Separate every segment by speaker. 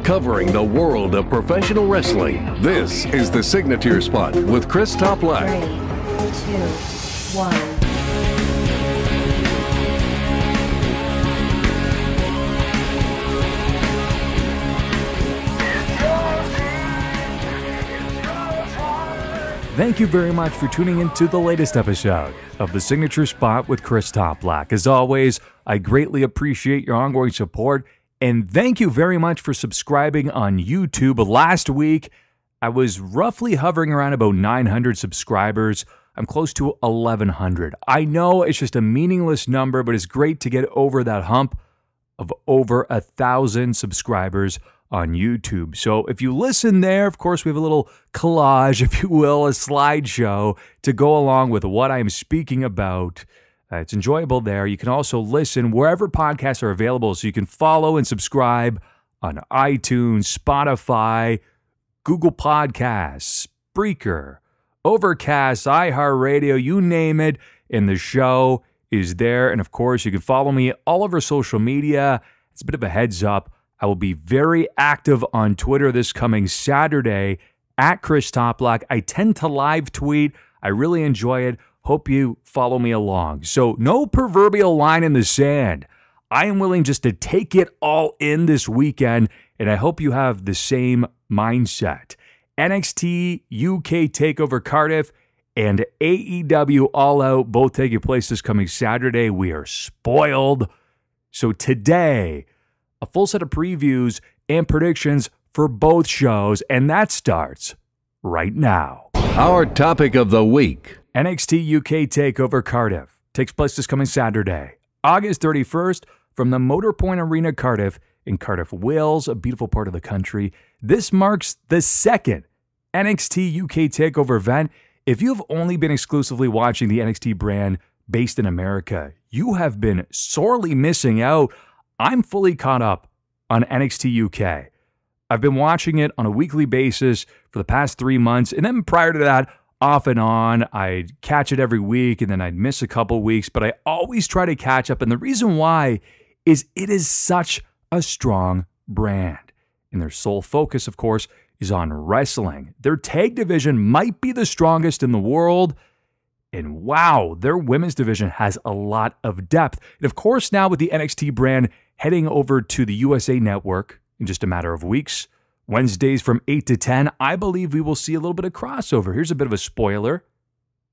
Speaker 1: covering the world of professional wrestling. This is the Signature Spot with Chris Toplack.
Speaker 2: 3, 2, 1.
Speaker 3: Thank you very much for tuning in to the latest episode of the Signature Spot with Chris Toplack. As always, I greatly appreciate your ongoing support, and thank you very much for subscribing on YouTube. Last week, I was roughly hovering around about 900 subscribers. I'm close to 1,100. I know it's just a meaningless number, but it's great to get over that hump of over 1,000 subscribers on YouTube. So if you listen there, of course, we have a little collage, if you will, a slideshow to go along with what I'm speaking about. It's enjoyable there. You can also listen wherever podcasts are available, so you can follow and subscribe on iTunes, Spotify, Google Podcasts, Spreaker, Overcast, iHeartRadio, you name it, and the show is there. And of course, you can follow me all over social media. It's a bit of a heads up. I will be very active on Twitter this coming Saturday at Chris Toplack. I tend to live tweet. I really enjoy it. Hope you follow me along. So no proverbial line in the sand. I am willing just to take it all in this weekend, and I hope you have the same mindset. NXT UK TakeOver Cardiff and AEW All Out both taking place this coming Saturday. We are spoiled. So today, a full set of previews and predictions for both shows, and that starts right now.
Speaker 1: Our topic of the week.
Speaker 3: NXT UK TakeOver Cardiff takes place this coming Saturday, August 31st, from the Motorpoint Arena, Cardiff, in Cardiff, Wales, a beautiful part of the country. This marks the second NXT UK TakeOver event. If you've only been exclusively watching the NXT brand based in America, you have been sorely missing out. I'm fully caught up on NXT UK. I've been watching it on a weekly basis for the past 3 months, and then prior to that, off and on, I'd catch it every week, and then I'd miss a couple weeks, but I always try to catch up, and the reason why is it is such a strong brand, and their sole focus, of course, is on wrestling. Their tag division might be the strongest in the world, and wow, their women's division has a lot of depth. And of course, now with the NXT brand heading over to the USA Network in just a matter of weeks, Wednesdays from 8 to 10, I believe we will see a little bit of crossover. Here's a bit of a spoiler.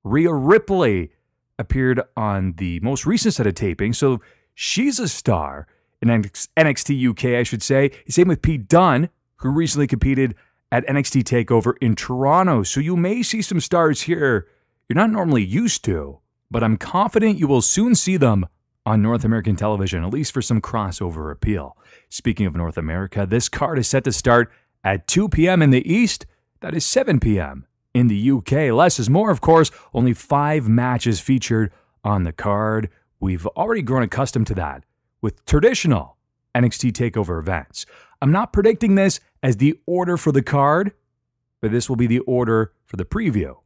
Speaker 3: Rhea Ripley appeared on the most recent set of tapings, so she's a star in NXT UK, I should say. Same with Pete Dunne, who recently competed at NXT TakeOver in Toronto. So you may see some stars here you're not normally used to, but I'm confident you will soon see them on North American television, at least for some crossover appeal. Speaking of North America, this card is set to start at 2 p.m. in the East. That is 7 p.m. in the UK. Less is more, of course. Only 5 matches featured on the card. We've already grown accustomed to that with traditional NXT TakeOver events. I'm not predicting this as the order for the card, but this will be the order for the preview.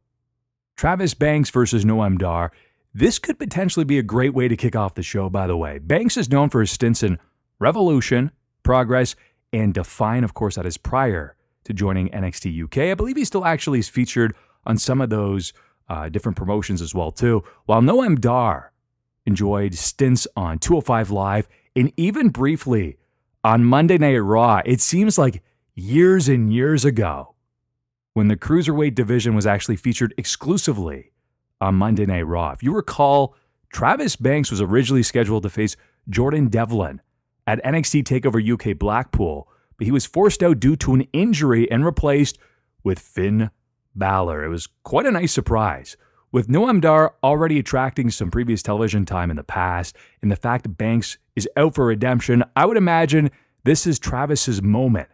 Speaker 3: Travis Banks versus Noam Dar. This could potentially be a great way to kick off the show, by the way. Banks is known for his stints in Revolution, Progress, and Define. Of course, that is prior to joining NXT UK. I believe he still actually is featured on some of those different promotions as well, too. While Noam Dar enjoyed stints on 205 Live and even briefly on Monday Night Raw, it seems like years and years ago, when the Cruiserweight division was actually featured exclusively on Monday Night Raw. If you recall, Travis Banks was originally scheduled to face Jordan Devlin at NXT TakeOver UK Blackpool, but he was forced out due to an injury and replaced with Finn Balor. It was quite a nice surprise. With Noam Dar already attracting some previous television time in the past, and the fact that Banks is out for redemption, I would imagine this is Travis's moment,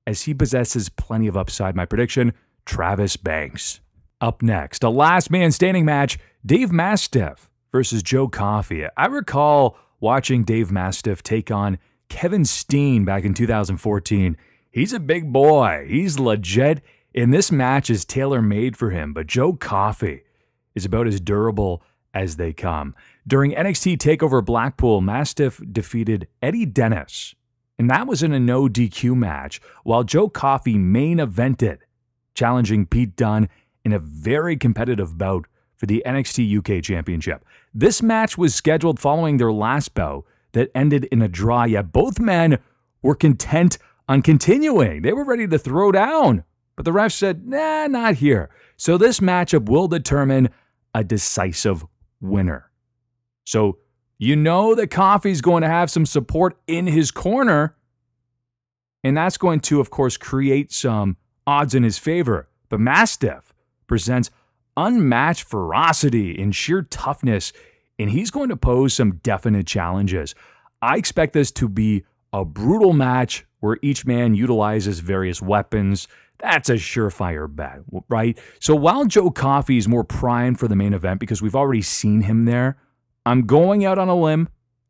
Speaker 3: as he possesses plenty of upside. My prediction, Travis Banks. Up next, a last man standing match, Dave Mastiff versus Joe Coffey. I recall watching Dave Mastiff take on Kevin Steen back in 2014. He's a big boy. He's legit, and this match is tailor-made for him, but Joe Coffey is about as durable as they come. During NXT TakeOver Blackpool, Mastiff defeated Eddie Dennis and that was in a no DQ match, while Joe Coffey main evented, challenging Pete Dunne in a very competitive bout for the NXT UK Championship. This match was scheduled following their last bout that ended in a draw, yet both men were content on continuing. They were ready to throw down, but the ref said, nah, not here. So this matchup will determine a decisive winner. So you know that Coffey's going to have some support in his corner, and that's going to, of course, create some odds in his favor. But Mastiff presents unmatched ferocity and sheer toughness, and he's going to pose some definite challenges. I expect this to be a brutal match where each man utilizes various weapons. That's a surefire bet, right? So while Joe Coffey is more primed for the main event because we've already seen him there, I'm going out on a limb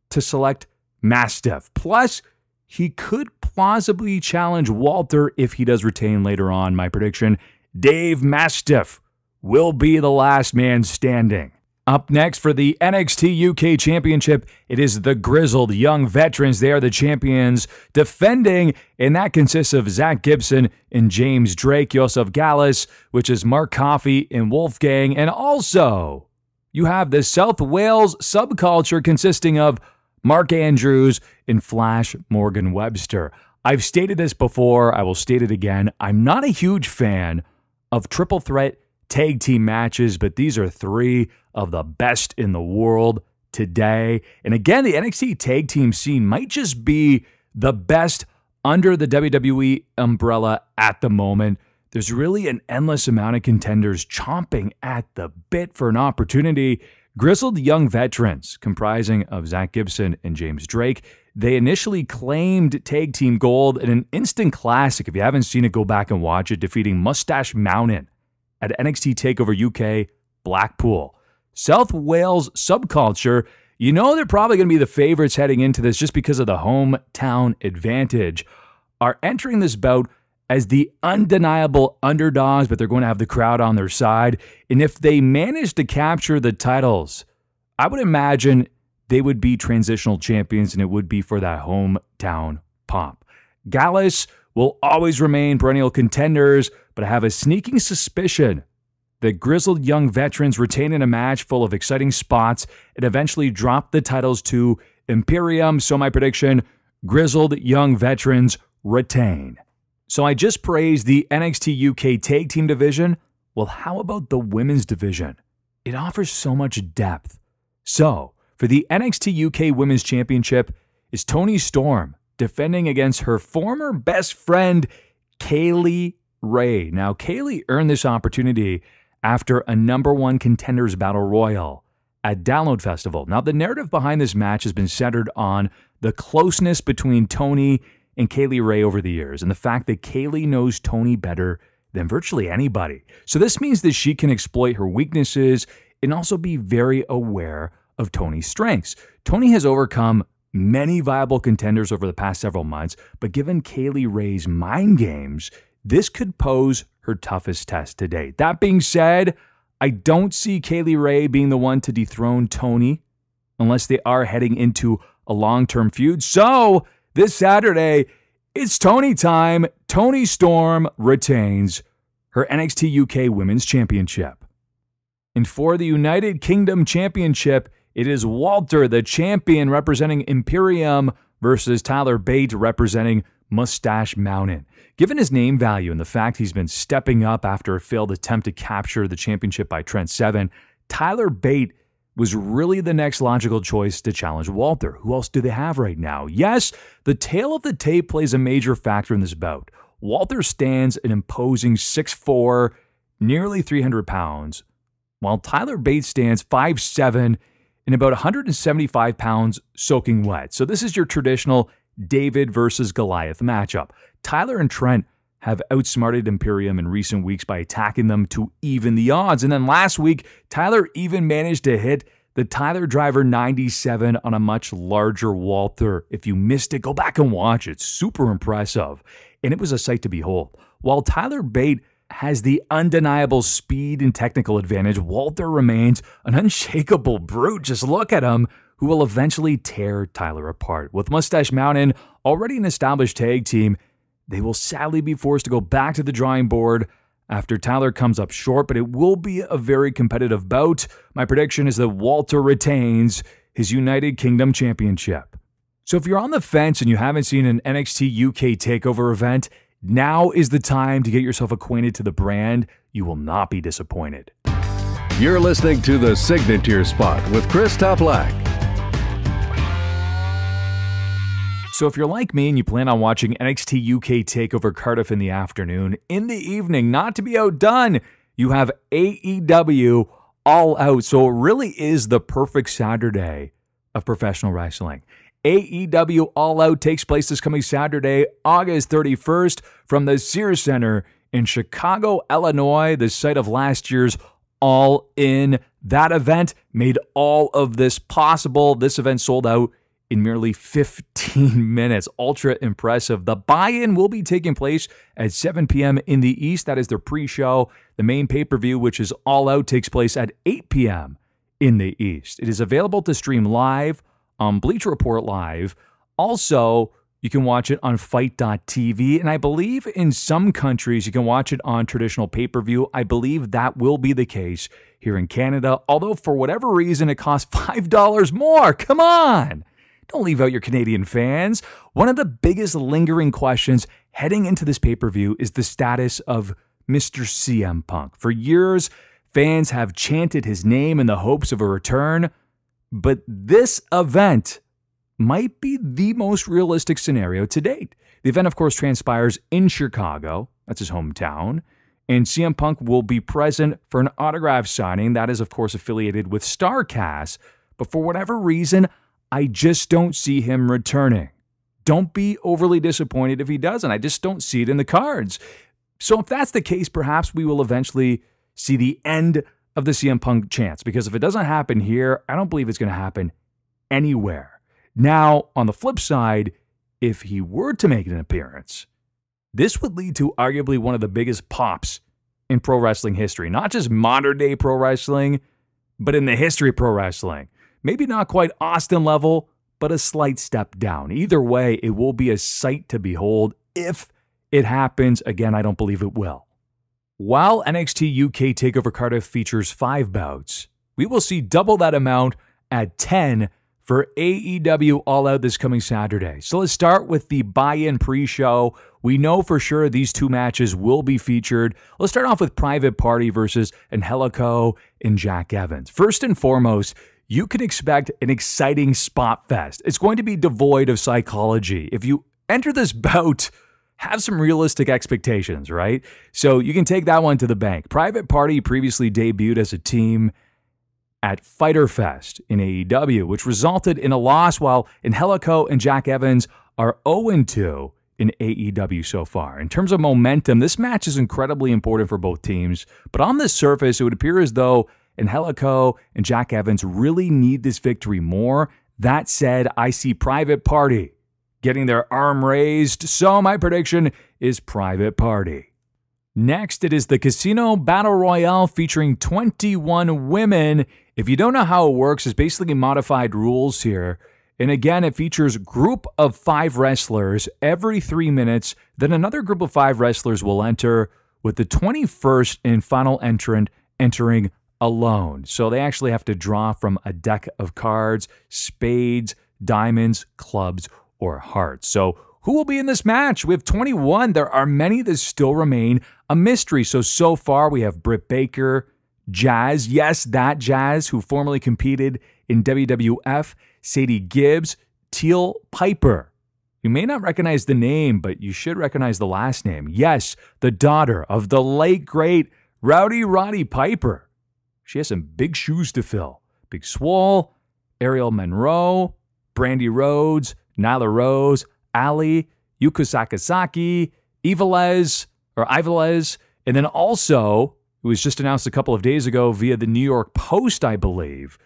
Speaker 3: to select Mastiff. Plus, he could plausibly challenge Walter if he does retain later on. My prediction, Dave Mastiff will be the last man standing. Up next for the NXT UK Championship, it is the grizzled young veterans. They are the champions defending, and that consists of Zach Gibson and James Drake. You also have Gallus, which is Mark Coffey and Wolfgang, and also you have the South Wales subculture consisting of Mark Andrews and Flash Morgan Webster. I've stated this before. I will state it again. I'm not a huge fan of triple threat tag team matches, but these are three of the best in the world today. And again, the NXT tag team scene might just be the best under the WWE umbrella at the moment. There's really an endless amount of contenders chomping at the bit for an opportunity. Grizzled young veterans comprising of Zach Gibson and James Drake. They initially claimed tag team gold in an instant classic. If you haven't seen it, go back and watch it, defeating Mustache Mountain at NXT TakeOver UK Blackpool. South Wales subculture, you know they're probably going to be the favorites heading into this just because of the hometown advantage, are entering this bout as the undeniable underdogs, but they're going to have the crowd on their side. And if they manage to capture the titles, I would imagine they would be transitional champions, and it would be for that hometown pop. Gallus will always remain perennial contenders, but I have a sneaking suspicion that grizzled young veterans retain in a match full of exciting spots and eventually drop the titles to Imperium. So my prediction, grizzled young veterans retain. So I just praised the NXT UK Tag Team division. Well, how about the women's division? It offers so much depth. So for the NXT UK Women's Championship is Toni Storm defending against her former best friend, Kaylee Ray. Now, Kaylee earned this opportunity after a #1 Contenders Battle Royal at Download Festival. Now, the narrative behind this match has been centered on the closeness between Toni and Kaylee Ray over the years, and the fact that Kaylee knows Toni better than virtually anybody. So this means that she can exploit her weaknesses and also be very aware of Toni's strengths. Toni has overcome many viable contenders over the past several months, but given Kaylee Ray's mind games, this could pose her toughest test to date. That being said, I don't see Kaylee Ray being the one to dethrone Toni unless they are heading into a long-term feud. So this Saturday, it's Toni time. Toni Storm retains her NXT UK Women's Championship. And for the United Kingdom Championship, it is Walter, the champion, representing Imperium versus Tyler Bate representing Mustache Mountain. Given his name value and the fact he's been stepping up after a failed attempt to capture the championship by Trent Seven, Tyler Bate was really the next logical choice to challenge Walter. Who else do they have right now? Yes, the tail of the tape plays a major factor in this bout. Walter stands an imposing 6'4", nearly 300 pounds, while Tyler Bate stands 5'7", and about 175 pounds soaking wet. So this is your traditional David versus Goliath matchup. Tyler and Trent have outsmarted Imperium in recent weeks by attacking them to even the odds. And then last week, Tyler even managed to hit the Tyler Driver 97 on a much larger Walter. If you missed it, go back and watch it. Super impressive. And it was a sight to behold. While Tyler Bate has the undeniable speed and technical advantage, Walter remains an unshakable brute. Just look at him who will eventually tear Tyler apart. With Mustache Mountain already an established tag team, they will sadly be forced to go back to the drawing board after Tyler comes up short, but it will be a very competitive bout. My prediction is that Walter retains his United Kingdom Championship. So if you're on the fence and you haven't seen an NXT UK TakeOver event, now is the time to get yourself acquainted to the brand. You will not be disappointed.
Speaker 1: You're listening to The Signature Spot with Chris Toplack.
Speaker 3: So if you're like me and you plan on watching NXT UK TakeOver Cardiff in the afternoon, in the evening, not to be outdone, you have AEW All Out. So it really is the perfect Saturday of professional wrestling. AEW All Out takes place this coming Saturday, August 31st, from the Sears Center in Chicago, Illinois, the site of last year's All In. That event made all of this possible. This event sold out in merely 15 minutes. Ultra impressive. The buy-in will be taking place at 7 p.m. in the East. That is their pre-show. The main pay-per-view, which is All Out, takes place at 8 p.m. in the East. It is available to stream live on Bleacher Report Live. Also, you can watch it on Fight.tv, and I believe in some countries you can watch it on traditional pay-per-view. I believe that will be the case here in Canada, although for whatever reason it costs $5 more. Come on! Don't leave out your Canadian fans. One of the biggest lingering questions heading into this pay-per-view is the status of Mr. CM Punk. For years, fans have chanted his name in the hopes of a return, but this event might be the most realistic scenario to date. The event, of course, transpires in Chicago. That's his hometown. And CM Punk will be present for an autograph signing. That is, of course, affiliated with StarCast. But for whatever reason, I just don't see him returning. Don't be overly disappointed if he doesn't. I just don't see it in the cards. So if that's the case, perhaps we will eventually see the end of the CM Punk chance, because if it doesn't happen here, I don't believe it's going to happen anywhere. Now, on the flip side, if he were to make an appearance, this would lead to arguably one of the biggest pops in pro wrestling history. Not just modern day pro wrestling, but in the history of pro wrestling. Maybe not quite Austin level, but a slight step down. Either way, it will be a sight to behold if it happens. Again, I don't believe it will. While NXT UK TakeOver Cardiff features 5 bouts, we will see double that amount at 10 for AEW All Out this coming Saturday. So let's start with the buy-in pre-show. We know for sure these 2 matches will be featured. Let's start off with Private Party versus Angelico and Jack Evans. First and foremost, you can expect an exciting spot fest. It's going to be devoid of psychology. If you enter this bout, have some realistic expectations, right? So you can take that one to the bank. Private Party previously debuted as a team at Fyter Fest in AEW, which resulted in a loss, while Angelico and Jack Evans are 0-2 in AEW so far. In terms of momentum, this match is incredibly important for both teams, but on the surface, it would appear as though Angelico and Jack Evans really need this victory more. That said, I see Private Party getting their arm raised, so my prediction is Private Party. Next, it is the Casino Battle Royale featuring 21 women. If you don't know how it works, it's basically modified rules here. And again, it features a group of 5 wrestlers every 3 minutes. Then another group of 5 wrestlers will enter, with the 21st and final entrant entering alone. So they actually have to draw from a deck of cards, spades, diamonds, clubs, or hearts. So who will be in this match? We have 21. There are many that still remain a mystery. So far we have Britt Baker, Jazz, yes, that Jazz, who formerly competed in WWF, Sadie Gibbs, Teal Piper. You may not recognize the name, but you should recognize the last name. Yes, the daughter of the late, great Rowdy Roddy Piper. She has some big shoes to fill. Big Swole, Ariel Monroe, Brandy Rhodes, Nyla Rose, Ali, Yuko Sakazaki, Ivelez, and then also, it was just announced a couple of days ago via the New York Post, I believe,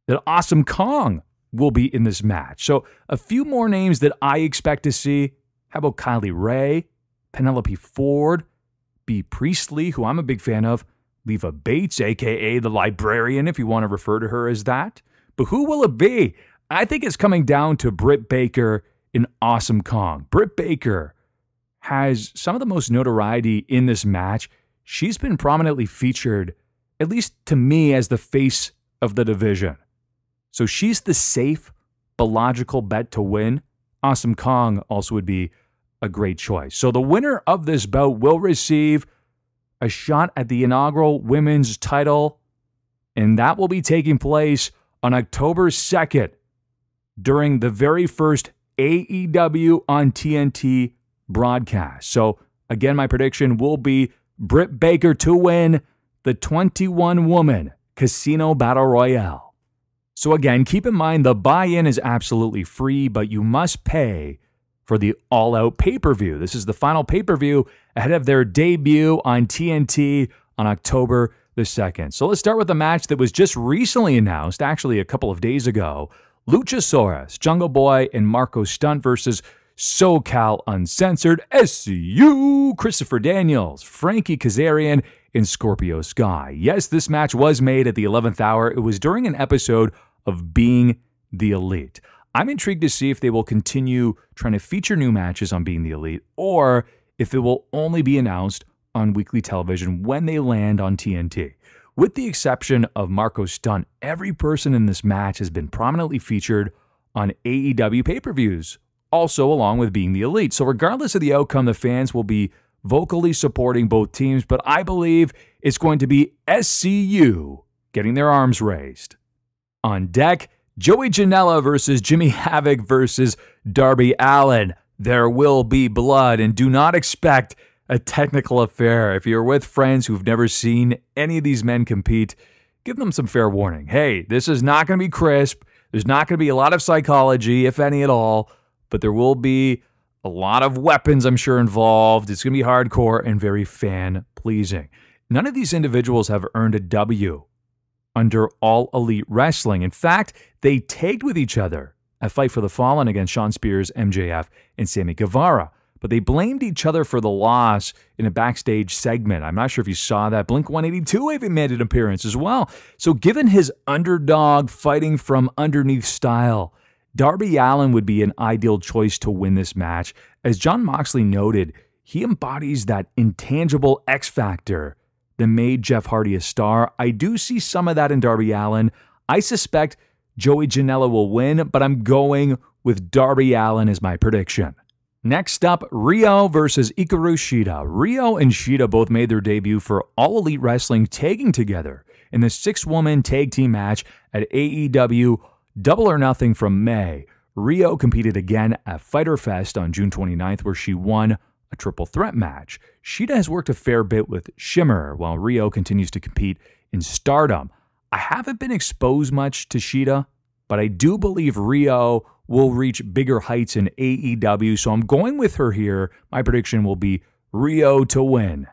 Speaker 3: that Awesome Kong will be in this match. So a few more names that I expect to see. How about Kylie Ray, Penelope Ford, Bea Priestley, who I'm a big fan of, Leva Bates, a.k.a. the Librarian, if you want to refer to her as that. But who will it be? I think it's coming down to Britt Baker and Awesome Kong. Britt Baker has some of the most notoriety in this match. She's been prominently featured, at least to me, as the face of the division. So she's the safe but logical bet to win. Awesome Kong also would be a great choice. So the winner of this bout will receive a shot at the inaugural women's title, and that will be taking place on October 2nd during the very first AEW on TNT broadcast. So again, my prediction will be Britt Baker to win the 21-woman Casino Battle Royale. So again, keep in mind the buy-in is absolutely free, but you must pay for the all-out pay-per-view. This is the final pay-per-view ahead of their debut on TNT on October the 2nd. So let's start with the match that was just recently announced, actually a couple of days ago. Luchasaurus, Jungle Boy, and Marco Stunt versus SoCal Uncensored, SCU, Christopher Daniels, Frankie Kazarian, and Scorpio Sky. Yes, this match was made at the 11th hour. It was during an episode of Being the Elite. I'm intrigued to see if they will continue trying to feature new matches on Being the Elite, or if it will only be announced on weekly television when they land on TNT. With the exception of Marco Stunt, every person in this match has been prominently featured on AEW pay-per-views, also along with Being the Elite. So regardless of the outcome, the fans will be vocally supporting both teams, but I believe it's going to be SCU getting their arms raised. On deck, Joey Janela versus Jimmy Havoc versus Darby Allin. There will be blood, and do not expect a technical affair. If you're with friends who've never seen any of these men compete, give them some fair warning. Hey, this is not going to be crisp. There's not going to be a lot of psychology, if any at all, but there will be a lot of weapons, I'm sure, involved. It's going to be hardcore and very fan-pleasing. None of these individuals have earned a W under All Elite Wrestling. In fact, they tagged with each other at Fight for the Fallen against Shawn Spears, MJF, and Sammy Guevara. But they blamed each other for the loss in a backstage segment. I'm not sure if you saw that. Blink-182 even made an appearance as well. So given his underdog fighting from underneath style, Darby Allin would be an ideal choice to win this match. As Jon Moxley noted, he embodies that intangible X factor that made Jeff Hardy a star. I do see some of that in Darby Allin. I suspect Joey Janela will win, but I'm going with Darby Allin as my prediction. Next up, Ryo versus Hikaru Shida. Ryo and Shida both made their debut for All Elite Wrestling tagging together in the 6-woman tag team match at AEW Double or Nothing from May. Ryo competed again at Fyter Fest on June 29th, where she won a triple threat match. Shida has worked a fair bit with Shimmer, while Ryo continues to compete in Stardom. I haven't been exposed much to Shida, but I do believe Ryo will reach bigger heights in AEW, so I'm going with her here. My prediction will be Ryo to win.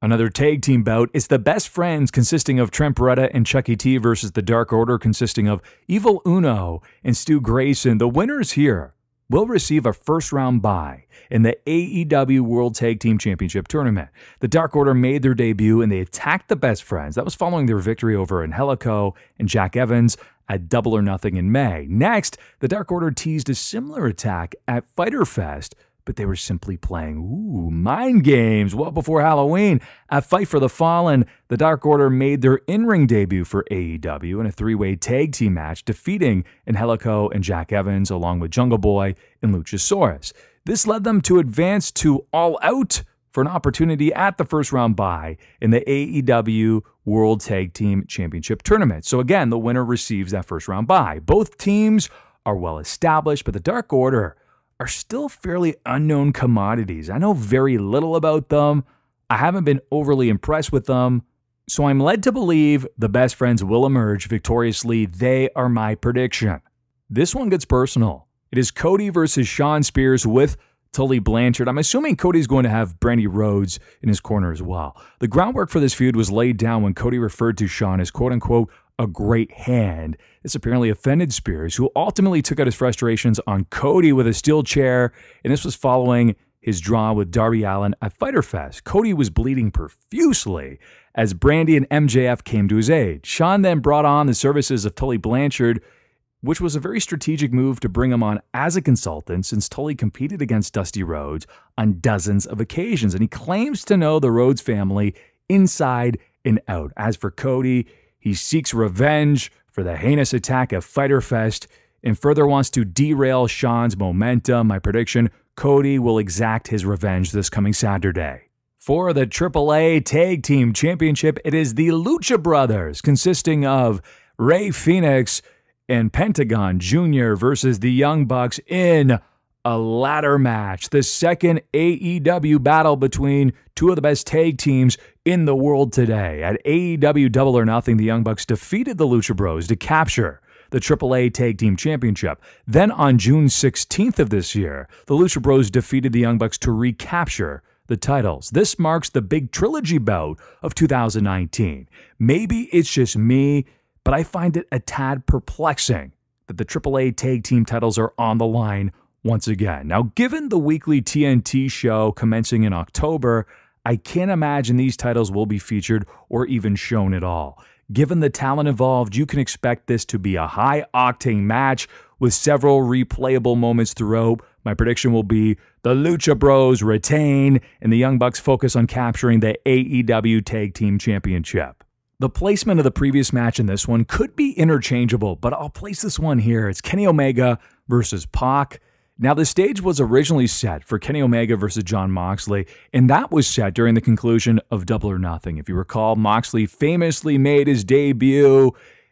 Speaker 3: Another tag team bout is the Best Friends, consisting of Trent Beretta and Chucky T versus the Dark Order, consisting of Evil Uno and Stu Grayson. The winners here will receive a first-round bye in the AEW World Tag Team Championship Tournament. The Dark Order made their debut and they attacked the Best Friends. That was following their victory over Angelico and Jack Evans at Double or Nothing in May. Next, the Dark Order teased a similar attack at Fyter Fest, but they were simply playing mind games well before Halloween. At Fight for the Fallen, the Dark Order made their in-ring debut for AEW in a 3-way tag team match, defeating Angelico and Jack Evans along with Jungle Boy and Luchasaurus. This led them to advance to All Out for an opportunity at the first-round bye in the AEW World Tag Team Championship Tournament. So again, the winner receives that first-round bye. Both teams are well established, but the Dark Order are still fairly unknown commodities. I know very little about them. I haven't been overly impressed with them, so I'm led to believe the Best Friends will emerge victoriously. They are my prediction. This one gets personal. It is Cody versus Shawn Spears with Tully Blanchard. I'm assuming Cody's going to have Brandy Rhodes in his corner as well. The groundwork for this feud was laid down when Cody referred to Shawn as quote-unquote a great hand. This apparently offended Spears, who ultimately took out his frustrations on Cody with a steel chair, and this was following his draw with Darby Allin at Fyter Fest. Cody was bleeding profusely as Brandy and MJF came to his aid. Shawn then brought on the services of Tully Blanchard, which was a very strategic move to bring him on as a consultant since Tully competed against Dusty Rhodes on dozens of occasions, and he claims to know the Rhodes family inside and out. As for Cody, he seeks revenge for the heinous attack at Fyter Fest and further wants to derail Shawn's momentum. My prediction, Cody will exact his revenge this coming Saturday. For the AAA Tag Team Championship, it is the Lucha Brothers, consisting of Rey Fenix and Pentagon Jr. versus the Young Bucks in a ladder match. The second AEW battle between two of the best tag teams in the world today. At AEW Double or Nothing, the Young Bucks defeated the Lucha Bros to capture the AAA Tag Team Championship. Then on June 16th of this year, the Lucha Bros defeated the Young Bucks to recapture the titles. This marks the big trilogy bout of 2019. Maybe it's just me, but I find it a tad perplexing that the AAA Tag Team titles are on the line once again. Now, given the weekly TNT show commencing in October, I can't imagine these titles will be featured or even shown at all. Given the talent involved, you can expect this to be a high-octane match with several replayable moments throughout. My prediction will be the Lucha Bros retain and the Young Bucks focus on capturing the AEW Tag Team Championship. The placement of the previous match in this one could be interchangeable, but I'll place this one here. It's Kenny Omega versus Pac. Now, the stage was originally set for Kenny Omega versus Jon Moxley, and that was set during the conclusion of Double or Nothing. If you recall, Moxley famously made his debut,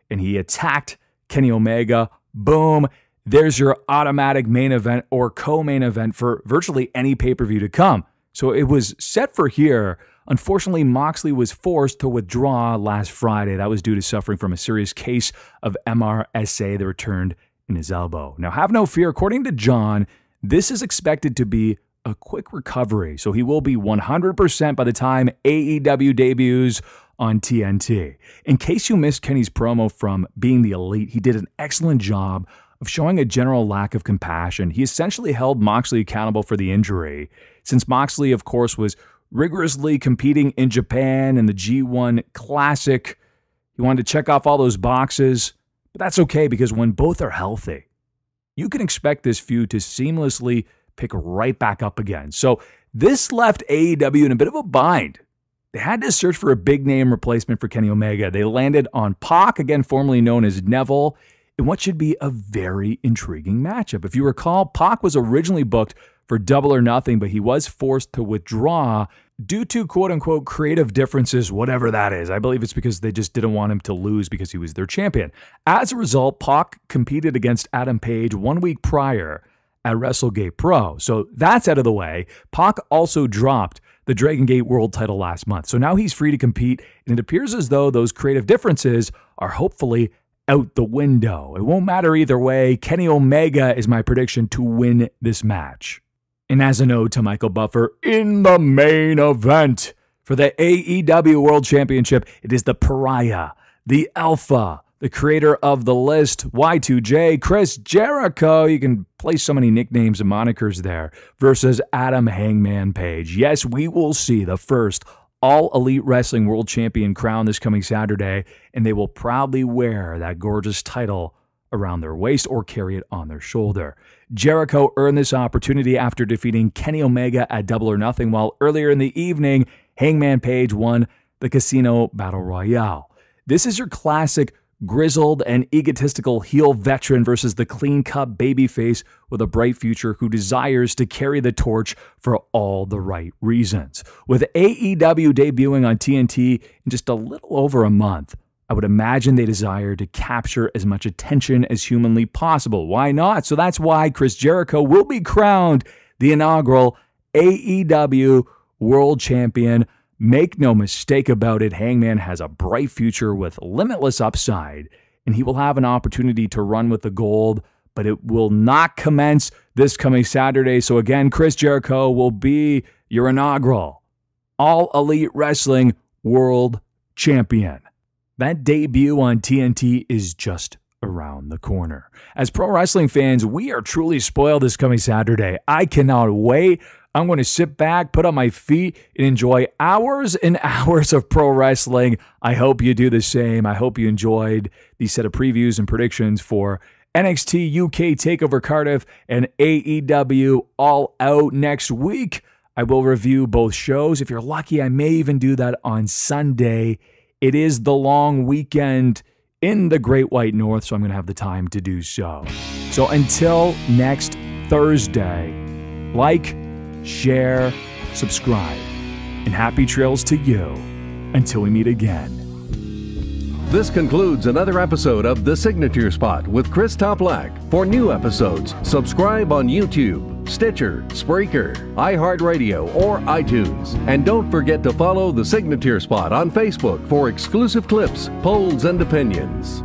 Speaker 3: and he attacked Kenny Omega. Boom. There's your automatic main event or co-main event for virtually any pay-per-view to come. So it was set for here. Unfortunately, Moxley was forced to withdraw last Friday. That was due to suffering from a serious case of MRSA that returned in his elbow. Now, have no fear. According to John, this is expected to be a quick recovery, so he will be 100% by the time AEW debuts on TNT. In case you missed Kenny's promo from Being the Elite, he did an excellent job of showing a general lack of compassion. He essentially held Moxley accountable for the injury, since Moxley, of course, was rigorously competing in Japan in the G1 Classic. He wanted to check off all those boxes, but that's okay because when both are healthy, you can expect this feud to seamlessly pick right back up again. So this left AEW in a bit of a bind. They had to search for a big-name replacement for Kenny Omega. They landed on Pac, again formerly known as Neville, in what should be a very intriguing matchup. If you recall, Pac was originally booked for Double or Nothing, but he was forced to withdraw due to quote-unquote creative differences, whatever that is. I believe it's because they just didn't want him to lose because he was their champion. As a result, Pac competed against Adam Page 1 week prior at WrestleGate Pro. So that's out of the way. Pac also dropped the Dragon Gate World title last month. So now he's free to compete, and it appears as though those creative differences are hopefully out the window. It won't matter either way. Kenny Omega is my prediction to win this match. And as an ode to Michael Buffer, in the main event for the AEW World Championship, it is the Pariah, the Alpha, the creator of The List, Y2J, Chris Jericho, you can place so many nicknames and monikers there, versus Adam Hangman Page. Yes, we will see the first All Elite Wrestling World Champion crown this coming Saturday, and they will proudly wear that gorgeous title around their waist or carry it on their shoulder. Jericho earned this opportunity after defeating Kenny Omega at Double or Nothing, while earlier in the evening, Hangman Page won the Casino Battle Royale. This is your classic grizzled and egotistical heel veteran versus the clean-cut babyface with a bright future who desires to carry the torch for all the right reasons. With AEW debuting on TNT in just a little over a month, I would imagine they desire to capture as much attention as humanly possible. Why not? So that's why Chris Jericho will be crowned the inaugural AEW World Champion. Make no mistake about it, Hangman has a bright future with limitless upside, and he will have an opportunity to run with the gold, but it will not commence this coming Saturday. So again, Chris Jericho will be your inaugural All Elite Wrestling World Champion. That debut on TNT is just around the corner. As pro wrestling fans, we are truly spoiled this coming Saturday. I cannot wait. I'm going to sit back, put on my feet, and enjoy hours and hours of pro wrestling. I hope you do the same. I hope you enjoyed the set of previews and predictions for NXT UK TakeOver Cardiff and AEW All Out next week. I will review both shows. If you're lucky, I may even do that on Sunday. It is the long weekend in the Great White North, so I'm going to have the time to do so. So until next Thursday, like, share, subscribe, and happy trails to you until we meet again.
Speaker 1: This concludes another episode of The Signature Spot with Chris Toplack. For new episodes, subscribe on YouTube, Stitcher, Spreaker, iHeartRadio, or iTunes. And don't forget to follow The Signature Spot on Facebook for exclusive clips, polls, and opinions.